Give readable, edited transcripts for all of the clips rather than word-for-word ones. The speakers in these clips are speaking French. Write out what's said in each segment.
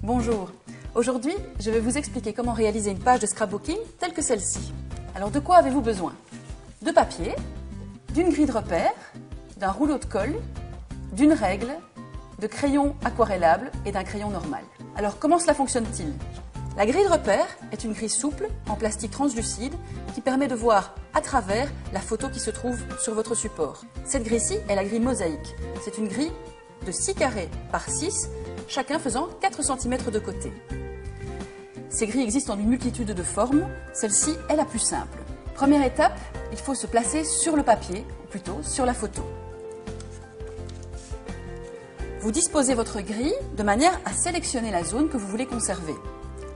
Bonjour, aujourd'hui je vais vous expliquer comment réaliser une page de scrapbooking telle que celle-ci. Alors de quoi avez-vous besoin? De papier, d'une grille de repère, d'un rouleau de colle, d'une règle, de crayons aquarellables et d'un crayon normal. Alors comment cela fonctionne-t-il? La grille de repère est une grille souple en plastique translucide qui permet de voir à travers la photo qui se trouve sur votre support. Cette grille-ci est la grille mosaïque. C'est une grille de 6 carrés par 6, chacun faisant 4 cm de côté. Ces grilles existent en une multitude de formes, celle-ci est la plus simple. Première étape, il faut se placer sur le papier, ou plutôt sur la photo. Vous disposez votre grille de manière à sélectionner la zone que vous voulez conserver.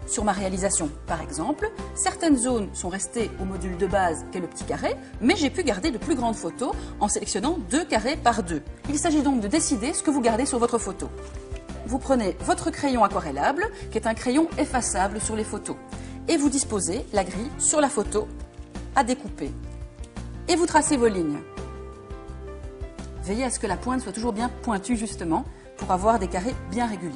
Sur ma réalisation, par exemple, certaines zones sont restées au module de base qu'est le petit carré, mais j'ai pu garder de plus grandes photos en sélectionnant 2 carrés par 2. Il s'agit donc de décider ce que vous gardez sur votre photo. Vous prenez votre crayon aquarellable, qui est un crayon effaçable sur les photos, et vous disposez la grille sur la photo à découper. Et vous tracez vos lignes. Veillez à ce que la pointe soit toujours bien pointue justement, pour avoir des carrés bien réguliers.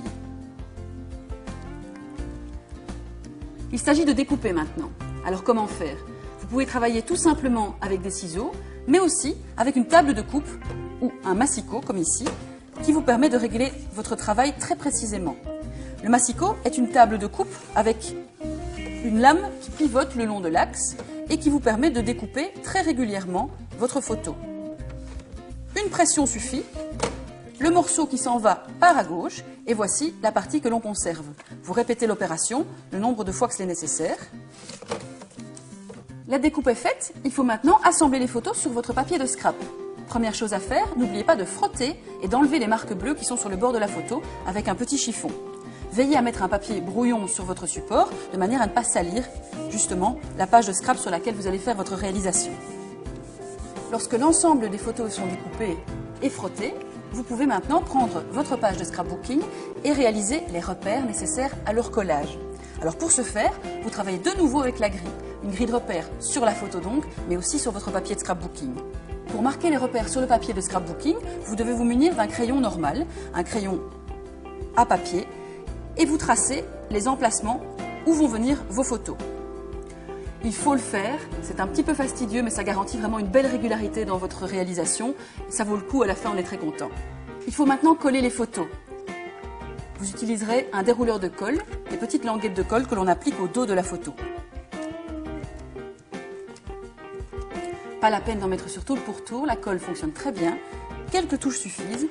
Il s'agit de découper maintenant. Alors comment faire? Vous pouvez travailler tout simplement avec des ciseaux, mais aussi avec une table de coupe ou un massicot, comme ici, qui vous permet de régler votre travail très précisément. Le massicot est une table de coupe avec une lame qui pivote le long de l'axe et qui vous permet de découper très régulièrement votre photo. Une pression suffit. Le morceau qui s'en va part à gauche et voici la partie que l'on conserve. Vous répétez l'opération le nombre de fois que c'est nécessaire. La découpe est faite, il faut maintenant assembler les photos sur votre papier de scrap. Première chose à faire, n'oubliez pas de frotter et d'enlever les marques bleues qui sont sur le bord de la photo avec un petit chiffon. Veillez à mettre un papier brouillon sur votre support de manière à ne pas salir justement la page de scrap sur laquelle vous allez faire votre réalisation. Lorsque l'ensemble des photos sont découpées et frottées, vous pouvez maintenant prendre votre page de scrapbooking et réaliser les repères nécessaires à leur collage. Alors pour ce faire, vous travaillez de nouveau avec la grille. Une grille de repères sur la photo donc, mais aussi sur votre papier de scrapbooking. Pour marquer les repères sur le papier de scrapbooking, vous devez vous munir d'un crayon normal, un crayon à papier, et vous tracez les emplacements où vont venir vos photos. Il faut le faire, c'est un petit peu fastidieux, mais ça garantit vraiment une belle régularité dans votre réalisation. Ça vaut le coup, à la fin on est très content. Il faut maintenant coller les photos. Vous utiliserez un dérouleur de colle, des petites languettes de colle que l'on applique au dos de la photo. Pas la peine d'en mettre sur tour pour tour, la colle fonctionne très bien. Quelques touches suffisent.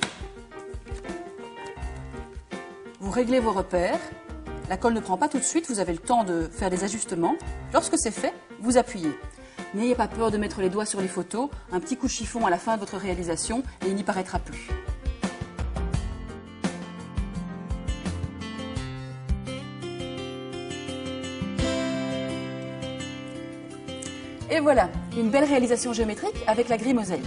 Vous réglez vos repères. La colle ne prend pas tout de suite, vous avez le temps de faire des ajustements. Lorsque c'est fait, vous appuyez. N'ayez pas peur de mettre les doigts sur les photos, un petit coup de chiffon à la fin de votre réalisation et il n'y paraîtra plus. Et voilà, une belle réalisation géométrique avec la grille mosaïque.